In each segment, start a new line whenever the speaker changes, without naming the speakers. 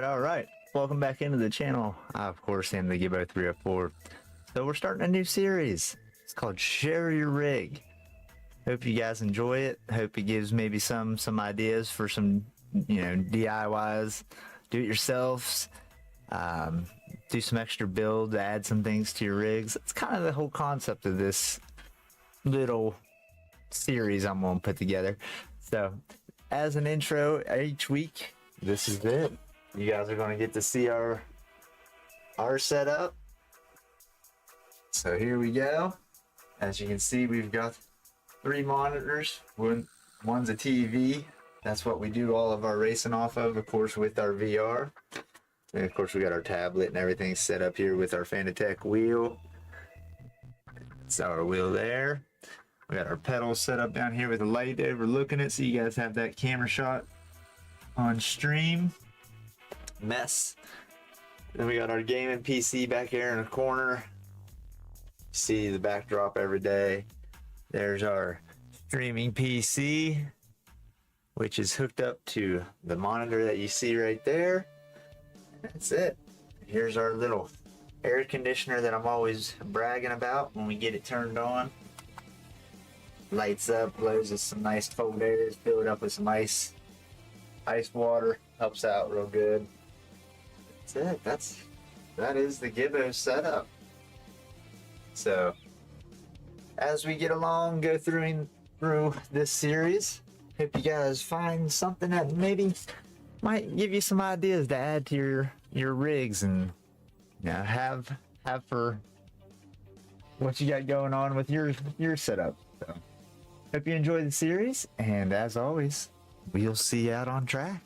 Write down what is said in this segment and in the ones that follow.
All right. Welcome back into the channel. I, of course, am the Gibbo 304. So we're starting a new series. It's called Share Your Rig. Hope you guys enjoy it. Hope it gives maybe some ideas for some, DIYs, do-it-yourselves. Do some extra build, add some things to your rigs. That's kind of the whole concept of this little series I'm going to put together. So, as an intro, each week, this is it. You guys are going to get to see our setup. So here we go. As you can see, we've got 3 monitors. One's a TV. That's what we do all of our racing off of course, with our VR. And of course, we got our tablet and everything set up here with our FANATEC wheel. That's our wheel there. We got our pedals set up down here with a light overlooking it, so you guys have that camera shot on stream. Mess. Then we got our gaming PC back here in the corner. See the backdrop every day. There's our streaming PC, which is hooked up to the monitor that you see right there. That's it. Here's our little air conditioner that I'm always bragging about when we get it turned on. Lights up, blows us some nice cold air, fill it up with some ice water, helps out real good. That's it. That is the Gibbo setup. So as we get along, go through this series, hope you guys find something that maybe might give you some ideas to add to your rigs and have for what you got going on with your setup. So hope you enjoy the series, and as always, we'll see you out on track.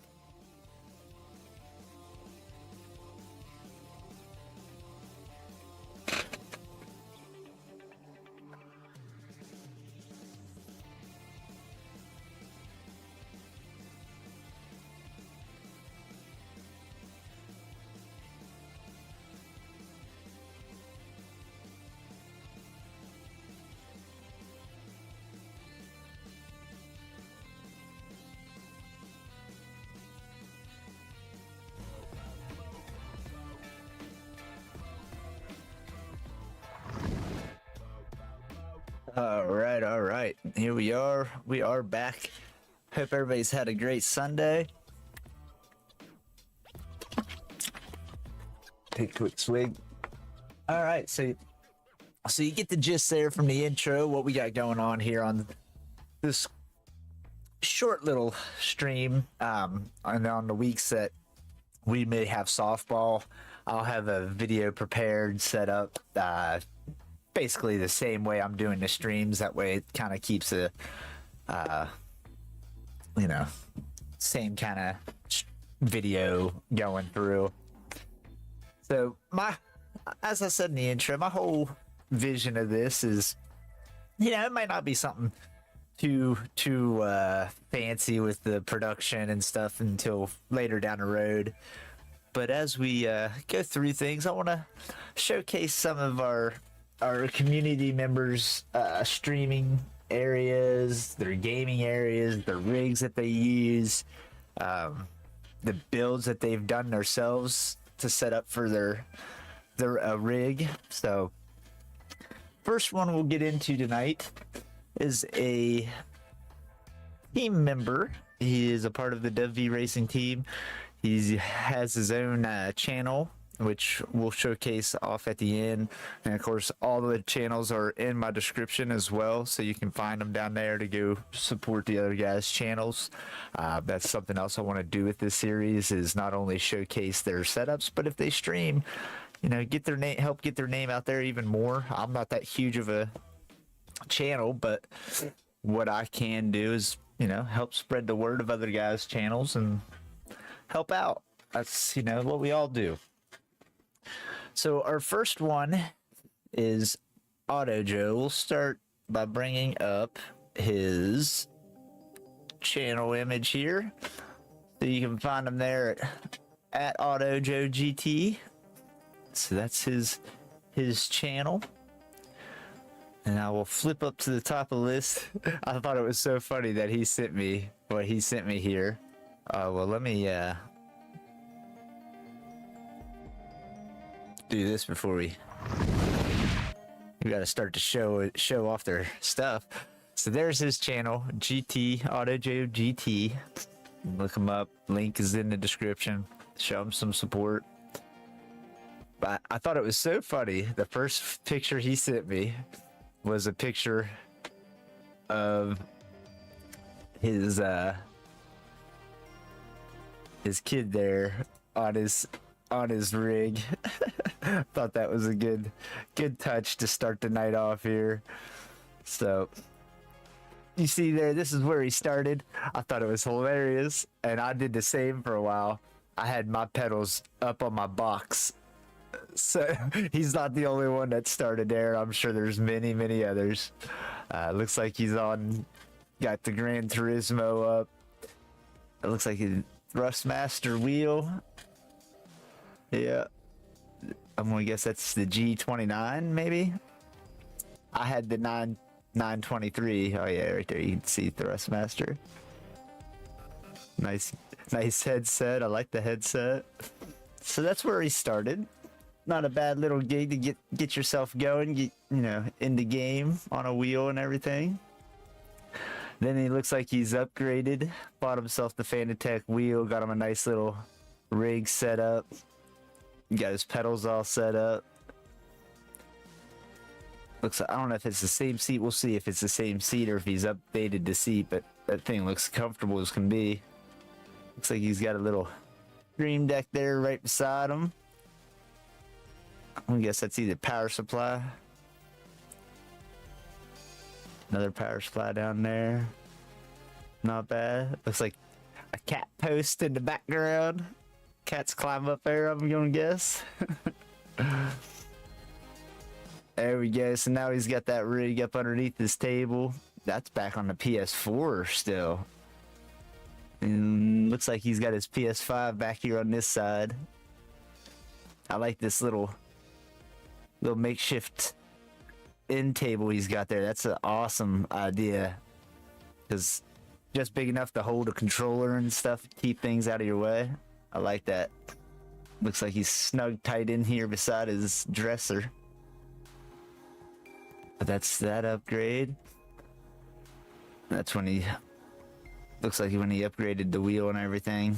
All right. Here we are. We are back. Hope everybody's had a great Sunday. Take a quick swig. All right. So you get the gist there from the intro, what we got going on here on this short little stream. And on the weeks that we may have softball, I'll have a video prepared, set up, basically the same way I'm doing the streams. That way it kind of keeps a same kind of video going through. So as I said in the intro, my whole vision of this is, it might not be something too fancy with the production and stuff until later down the road, but as we go through things, I want to showcase some of our community members' streaming areas, their gaming areas, their rigs that they use, the builds that they've done themselves to set up for their rig. So first one we'll get into tonight is a team member. He is a part of the DUBV racing team. He has his own channel, which we'll showcase off at the end. And of course, all the channels are in my description as well, so you can find them down there to go support the other guys' channels. That's something else I want to do with this series, is not only showcase their setups, but if they stream, get their name, help get their name out there even more. I'm not that huge of a channel, but what I can do is you know, help spread the word of other guys' channels and help out. That's, you know, what we all do. So our first one is Auto Joe. We'll start by bringing up his channel image here. So you can find him there at Auto Joe GT. So that's his channel. And I will flip up to the top of the list. I thought it was so funny that he sent me what he sent me here. Well, let me do this before we got to start to show off their stuff. So there's his channel, GT Auto Joe GT. Look him up. Link is in the description. Show him some support. But I thought it was so funny. The first picture he sent me was a picture of his kid there on his rig. Thought that was a good touch to start the night off here. So you see there, this is where he started. I thought it was hilarious, and I did the same for a while. I had my pedals up on my box. So he's not the only one that started there. I'm sure there's many others. Looks like he's got the GRAN TURISMO up. It looks like a Thrustmaster wheel. Yeah, I'm gonna guess that's the G29 maybe. I had the 923. Oh yeah, right there you can see Thrustmaster. Nice headset. I like the headset. So that's where he started. Not a bad little gig to get yourself going, get, you know, in the game on a wheel and everything. Then he looks like he's upgraded, bought himself the FANATEC wheel, got him a nice little rig set up, got his pedals all set up. Looks like, I don't know if it's the same seat. We'll see if it's the same seat or if he's updated the seat, but that thing looks comfortable as can be. Looks like he's got a little stream deck there right beside him. I guess that's either power supply. Another power supply down there. Not bad. Looks like a cat post in the background. Cats climb up there, I'm gonna guess. There we go. So now he's got that rig up underneath his table. That's back on the PS4 still. And looks like he's got his PS5 back here on this side. I like this little makeshift end table he's got there. That's an awesome idea, because just big enough to hold a controller and stuff, keep things out of your way. I like that. Looks like he's snug tight in here beside his dresser. But that's that upgrade. That's when he looks like when he upgraded the wheel and everything.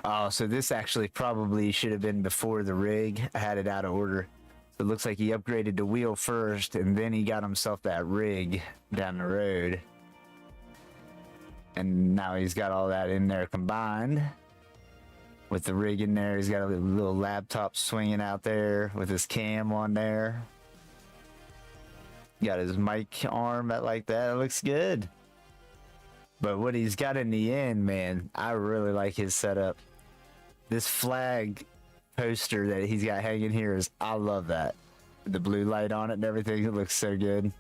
Oh, so this actually probably should have been before the rig. I had it out of order. So it looks like he upgraded the wheel first, and then he got himself that rig down the road. And now he's got all that in there combined. With the rig in there, he's got a little laptop swinging out there with his cam on there. Got his mic arm like that. It looks good. But what he's got in the end, man, I really like his setup. This flag poster that he's got hanging here I love that. The blue light on it and everything, it looks so good.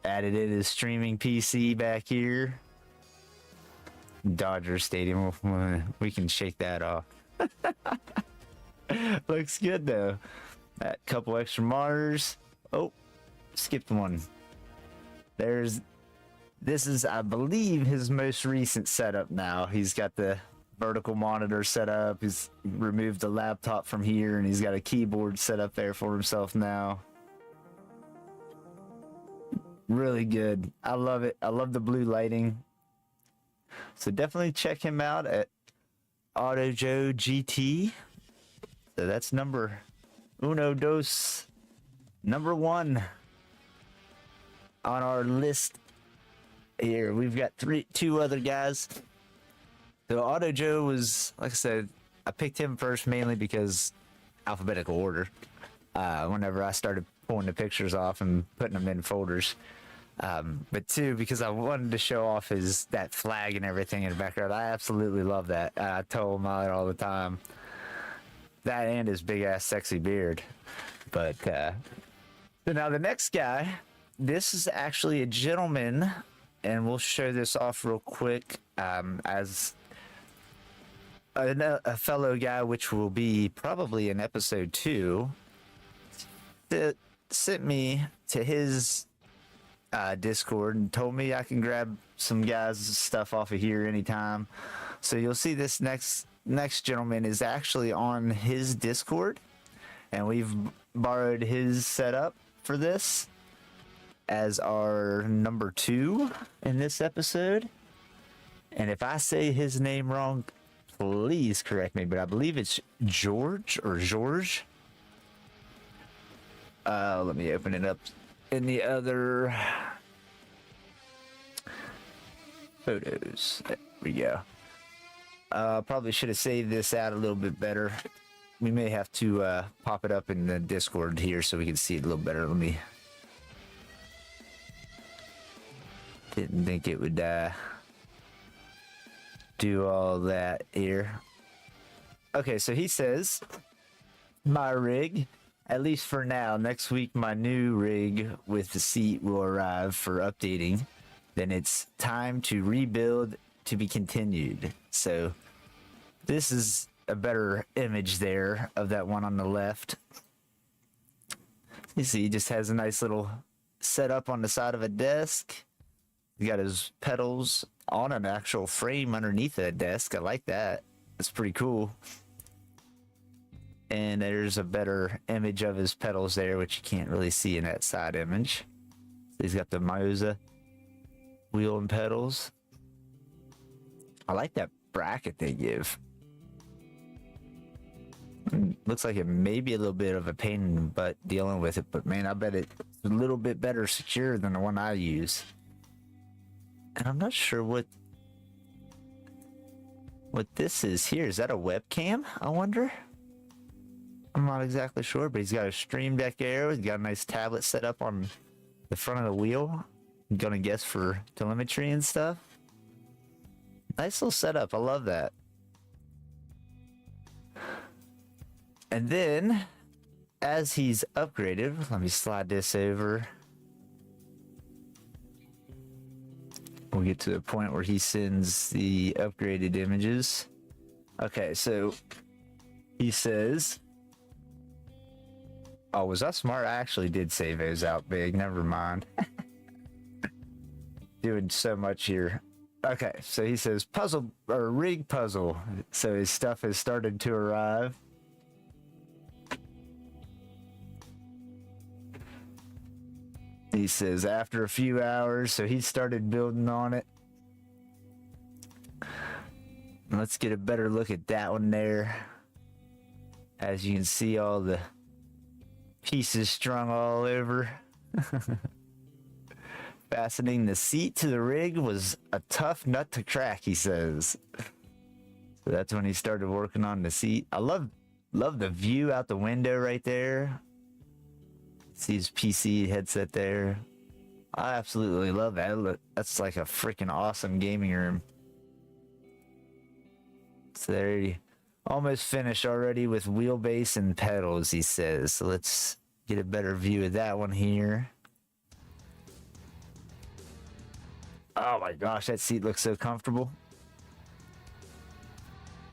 Added in his streaming PC back here. Dodger Stadium, we can shake that off. Looks good though. That couple extra monitors. Oh, skipped one. This is, I believe, his most recent setup now. He's got the vertical monitor set up. He's removed the laptop from here, and he's got a keyboard set up there for himself now. Really good. I love it. I love the blue lighting. So definitely check him out at Auto Joe GT. So that's number one on our list here. We've got two other guys. So Auto Joe was, like I said, I picked him first mainly because alphabetical order. Whenever I started pulling the pictures off and putting them in folders, But two, because I wanted to show off that flag and everything in the background. I absolutely love that. I tell him all the time. That and his big ass sexy beard. But so now the next guy, this is actually a gentleman, and we'll show this off real quick as a fellow guy, which will be probably in episode 2, that sent me to his Discord and told me I can grab some guys' stuff off of here anytime. So you'll see this next gentleman is actually on his Discord, and we've borrowed his setup for this as our number 2 in this episode. And if I say his name wrong, please correct me, but I believe it's George or George. Let me open it up in the other photos. There we go. Probably should have saved this out a little bit better. We may have to pop it up in the Discord here so we can see it a little better. Let me. Didn't think it would do all that here. Okay, so he says, my rig, at least for now. Next week, my new rig with the seat will arrive for updating. Then it's time to rebuild to be continued. So this is a better image there of that one on the left. You see, he just has a nice little setup on the side of a desk. He got his pedals on an actual frame underneath that desk. I like that. That's pretty cool. And there's a better image of his pedals there, which you can't really see in that side image. He's got the Moza wheel and pedals. I like that bracket they give. Looks like it may be a little bit of a pain in the butt dealing with it, but man, I bet it's a little bit better secure than the one I use. And I'm not sure what this is here. Is that a webcam, I wonder? I'm not exactly sure, but he's got a Stream Deck Aero. He's got a nice tablet set up on the front of the wheel. I'm gonna guess for telemetry and stuff. Nice little setup. I love that. And then, as he's upgraded, let me slide this over. We'll get to the point where he sends the upgraded images. Okay, so he says, oh, was I smart? I actually did save those out big. Never mind. Doing so much here. Okay, so he says puzzle or rig puzzle. So his stuff has started to arrive. He says after a few hours, so he started building on it. Let's get a better look at that one there. As you can see, all the pieces strung all over. Fastening the seat to the rig was a tough nut to crack, he says. So that's when he started working on the seat. I love the view out the window right there. See his PC headset there. I absolutely love that. Look, that's like a freaking awesome gaming room. So there he almost finished already with wheelbase and pedals, he says. So let's get a better view of that one here. Oh my gosh, that seat looks so comfortable.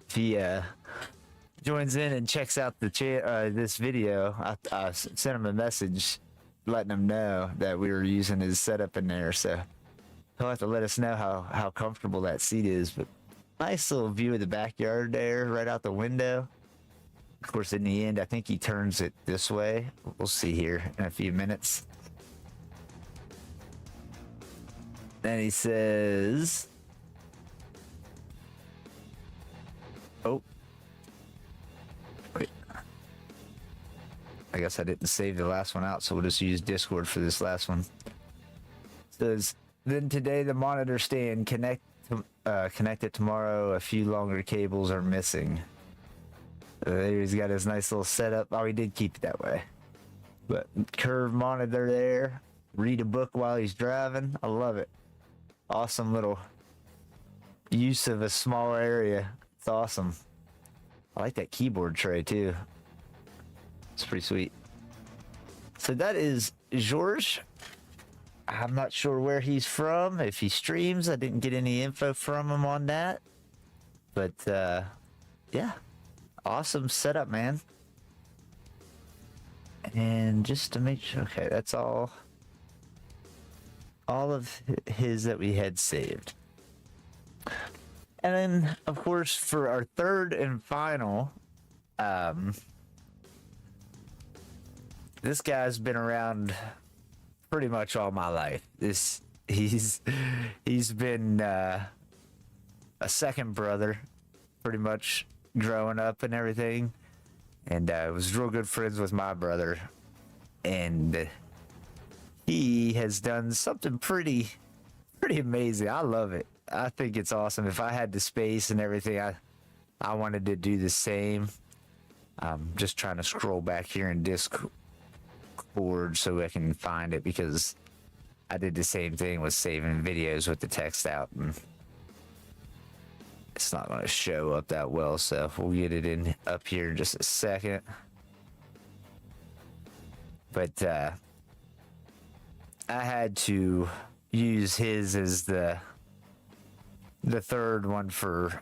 If he joins in and checks out the this video, I sent him a message letting him know that we were using his setup in there, so he'll have to let us know how comfortable that seat is. But nice little view of the backyard there right out the window. Of course, in the end, I think he turns it this way. We'll see here in a few minutes. Then he says, oh, wait. I guess I didn't save the last one out, so we'll just use Discord for this last one. It says, then today the monitor stand connected tomorrow. A few longer cables are missing. There he's got his nice little setup. Oh, he did keep it that way. But curved monitor there. read a book while he's driving. I love it. Awesome little use of a small area. It's awesome. I like that keyboard tray too. It's pretty sweet. So that is George. I'm not sure where he's from, if he streams. I didn't get any info from him on that. But yeah, awesome setup, man. And just to make sure, okay, that's all of his that we had saved. And then, of course, for our third and final, this guy's been around pretty much all my life. He's been a second brother, pretty much growing up and everything, and was real good friends with my brother, and he has done something pretty amazing. I love it. I think it's awesome. If I had the space and everything, I wanted to do the same. I'm just trying to scroll back here in Discord so I can find it, because I did the same thing with saving videos with the text out, and it's not going to show up that well, so we'll get it in up here in just a second. But I had to use his as the third one for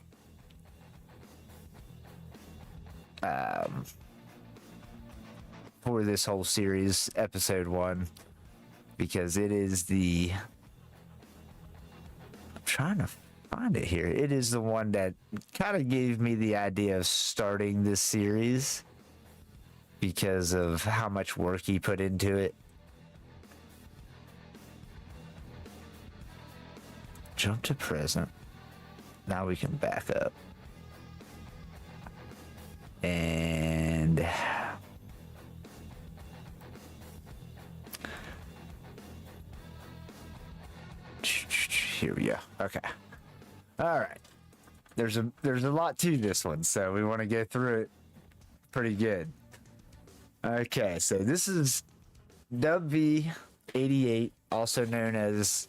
this whole series, episode 1, because it is the, I'm trying to find it here. It is the one that kind of gave me the idea of starting this series because of how much work he put into it. Jump to present. Now we can back up. And here we go. Okay. All right. There's a lot to this one, so we want to get through it pretty good. Okay, so this is DUBV 88, also known as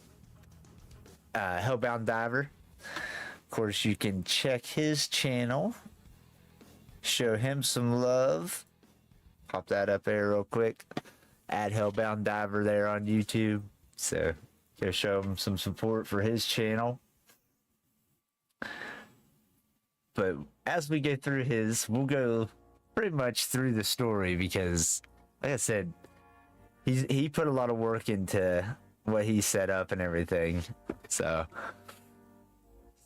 Hellbound Diver. Of course, you can check his channel, show him some love. Pop that up there real quick. Add Hellbound Diver there on YouTube. So go show him some support for his channel. But as we go through his, we'll go pretty much through the story, because, like I said, he put a lot of work into what he set up and everything. So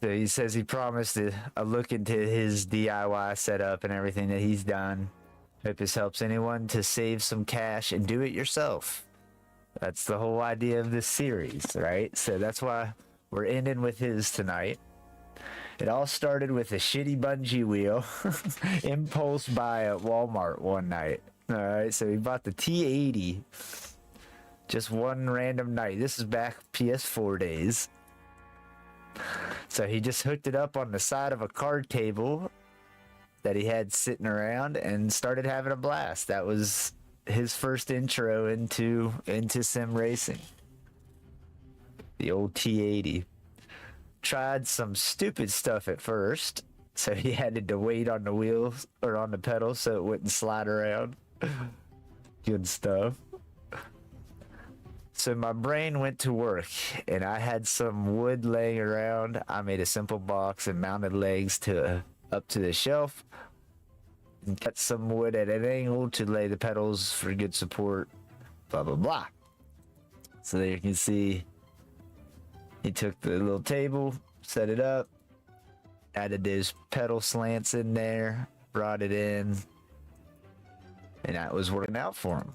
he says he promised a look into his DIY setup and everything that he's done. Hope this helps anyone to save some cash and do it yourself. That's the whole idea of this series, right? So that's why we're ending with his tonight. It all started with a shitty bungee wheel impulse buy at Walmart one night. All right, so he bought the T80 just one random night. This is back PS4 days. So he just hooked it up on the side of a card table that he had sitting around and started having a blast. That was his first intro into sim racing. The old T80. Tried some stupid stuff at first, so he had to wait on the wheels or on the pedals so it wouldn't slide around. Good stuff. So my brain went to work, and I had some wood laying around. I made a simple box and mounted legs up to the shelf, and cut some wood at an angle to lay the pedals for good support. Blah blah blah. So there you can see. He took the little table, set it up, added those pedal slants in there, brought it in, and that was working out for him.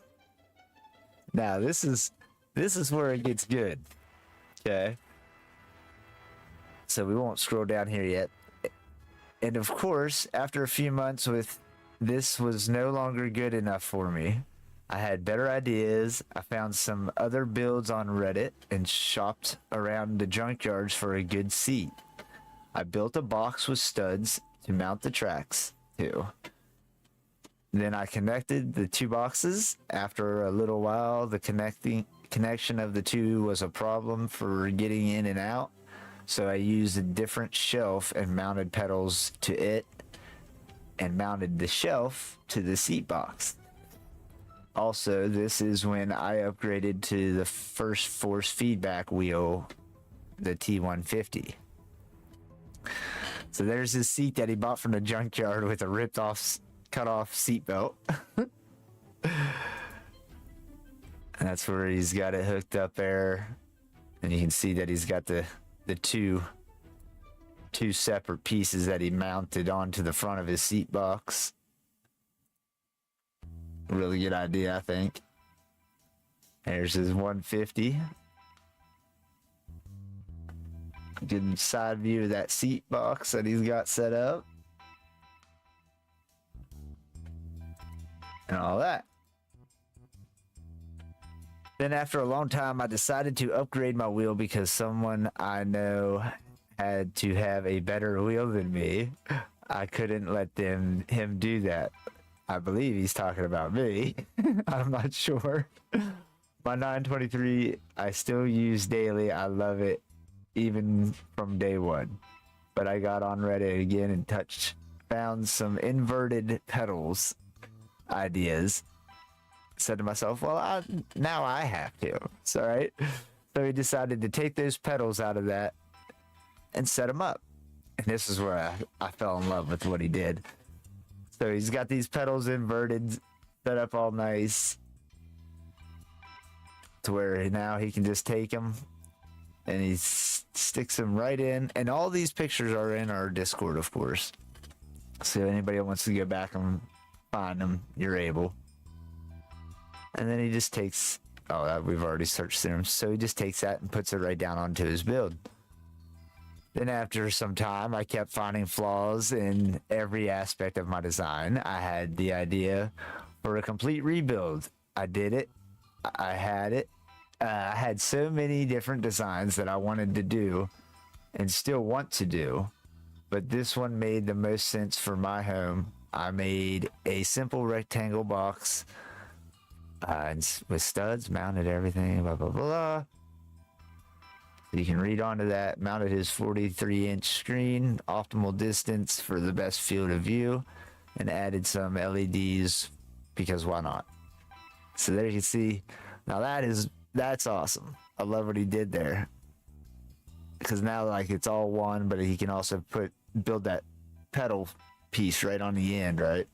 Now this is where it gets good. Okay. So we won't scroll down here yet. And of course, after a few months with this was no longer good enough for me. I had better ideas. I found some other builds on Reddit and shopped around the junkyards for a good seat. I built a box with studs to mount the tracks to. Then I connected the two boxes. After a little while, the connection of the two was a problem for getting in and out, so I used a different shelf and mounted pedals to it and mounted the shelf to the seat box. Also, this is when I upgraded to the first force feedback wheel, the T150. So there's his seat that he bought from the junkyard with a ripped off, cut off seat belt. And that's where he's got it hooked up there. And you can see that he's got the two separate pieces that he mounted onto the front of his seat box. Really good idea, I think. There's his 150. Good side view of that seat box that he's got set up. And all that. Then after a long time, I decided to upgrade my wheel because someone I know had to have a better wheel than me. I couldn't let him do that. I believe he's talking about me. I'm not sure. My 923, I still use daily. I love it, even from day one. But I got on Reddit again and found some inverted pedals ideas. Said to myself, well, now I have to. It's all right. So he decided to take those pedals out of that and set them up. And this is where I fell in love with what he did. So he's got these pedals inverted, set up all nice, to where now he can just take them and he sticks them right in. And all these pictures are in our Discord, of course. So anybody that wants to go back and find them, you're able. And then he just takes, we've already searched through them. So he just takes that and puts it right down onto his build. Then after some time, I kept finding flaws in every aspect of my design. I had the idea for a complete rebuild. I did it. I had it. I had so many different designs that I wanted to do and still want to do. But this one made the most sense for my home. I made a simple rectangle box with studs, mounted everything, blah, blah, blah. You can read onto that. Mounted his 43-inch screen, optimal distance for the best field of view, and added some LEDs because why not? So there you can see. Now that's awesome. I love what he did there. Because now like it's all one, but he can also build that pedal piece right on the end, right?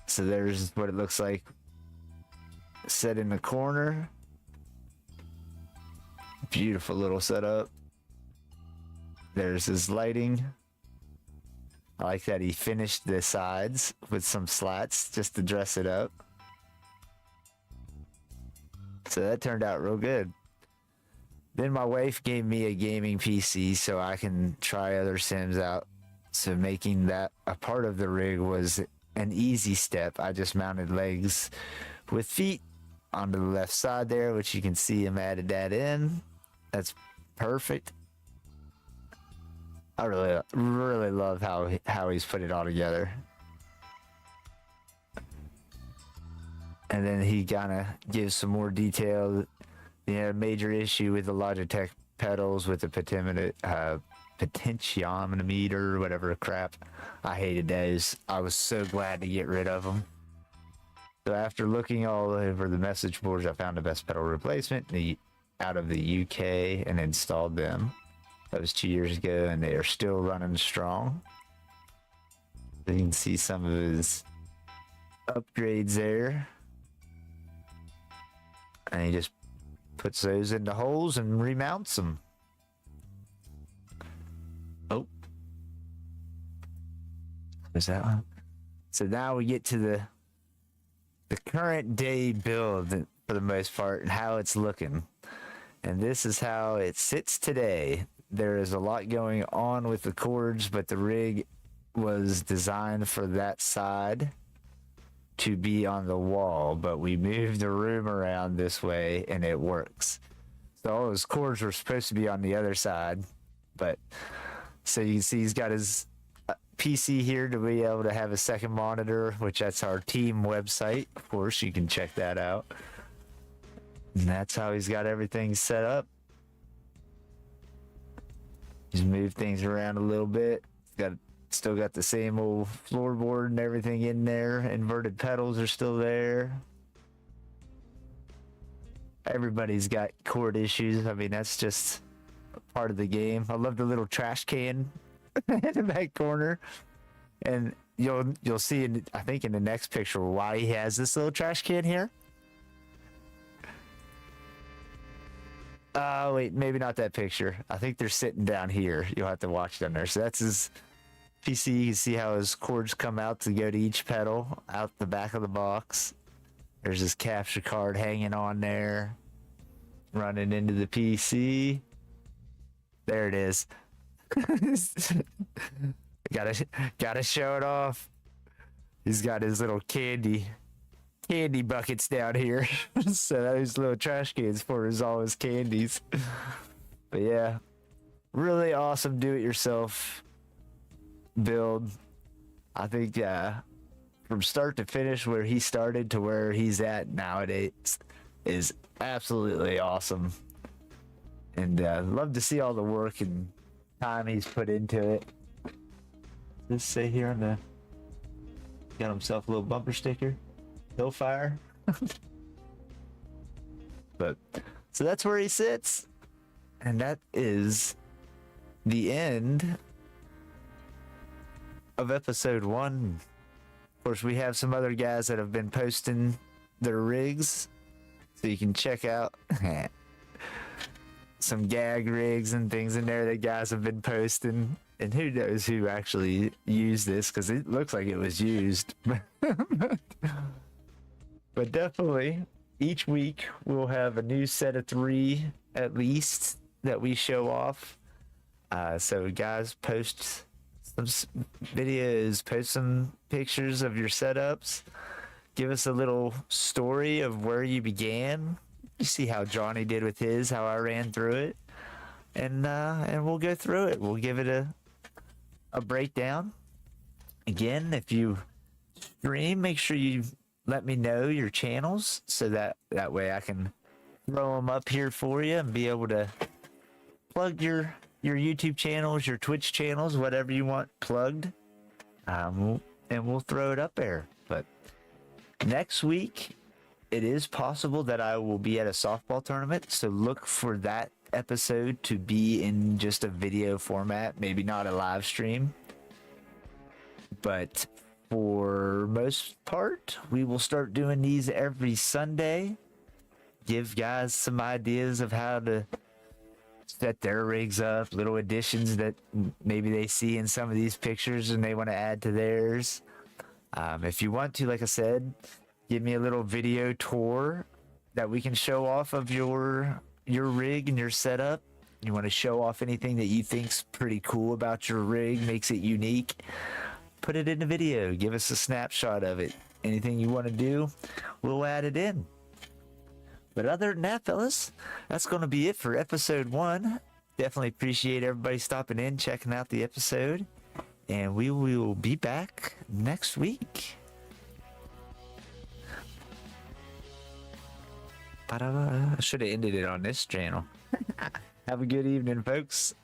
So there's what it looks like set in the corner. Beautiful little setup. There's his lighting. I like that he finished the sides with some slats just to dress it up. So that turned out real good. Then my wife gave me a gaming PC so I can try other sims out. So making that a part of the rig was an easy step. I just mounted legs with feet onto the left side there, which you can see him added that in. That's perfect. I really love how he's put it all together. And then he kind of gives some more detail. Major issue with the Logitech pedals with the potentiometer, whatever crap. I hated those. I was so glad to get rid of them. So after looking all over the message boards, I found the best pedal replacement out of the UK and installed them. That was 2 years ago, and they are still running strong. You can see some of his upgrades there. And he just puts those into holes and remounts them. Oh. Is that one? So now we get to the current day build for the most part and how it's looking. And this is how it sits today. There is a lot going on with the cords, but the rig was designed for that side to be on the wall, but we moved the room around this way and it works. So all those cords were supposed to be on the other side, but so you can see he's got his PC here to be able to have a second monitor, which that's our team website. Of course, you can check that out. And that's how he's got everything set up. Just move things around a little bit. Still got the same old floorboard and everything in there. Inverted pedals are still there. Everybody's got cord issues. I mean, that's just part of the game. I love the little trash can in the back corner. And you'll see, I think in the next picture, why he has this little trash can here. Wait, maybe not that picture. I think they're sitting down here. You'll have to watch down there. So that's his PC. You can see how his cords come out to go to each pedal out the back of the box. There's his capture card hanging on there, running into the PC. There it is. Gotta show it off. He's got his little candy buckets down here. So those little trash cans for all his candies. But yeah, really awesome do-it-yourself build. I think from start to finish, where he started to where he's at nowadays is absolutely awesome. And love to see all the work and time he's put into it. Just say here on the, got himself a little bumper sticker, Hillfire. But so that's where he sits, and that is the end of episode 1. Of course, we have some other guys that have been posting their rigs, so you can check out some gag rigs and things in there that guys have been posting. And who knows who actually used this, because it looks like it was used. But definitely, each week we'll have a new set of 3 at least that we show off. So guys, post some videos, post some pictures of your setups. Give us a little story of where you began. You see how Johnny did with his, how I ran through it. And we'll go through it. We'll give it a breakdown. Again, if you stream, make sure you let me know your channels, so that way I can throw them up here for you and be able to plug your YouTube channels, your Twitch channels, whatever you want plugged, and we'll throw it up there. But next week, it is possible that I will be at a softball tournament, so look for that episode to be in just a video format, maybe not a live stream. But for most part, we will start doing these every Sunday. Give guys some ideas of how to set their rigs up, little additions that maybe they see in some of these pictures and they want to add to theirs. If you want to, like I said, give me a little video tour that we can show off of your rig and your setup. You want to show off anything that you think's pretty cool about your rig, makes it unique, put it in the video. Give us a snapshot of it. Anything you want to do, we'll add it in. But other than that, fellas, that's going to be it for episode 1. Definitely appreciate everybody stopping in, checking out the episode, and we will be back next week. I should have ended it on this channel. Have a good evening, folks.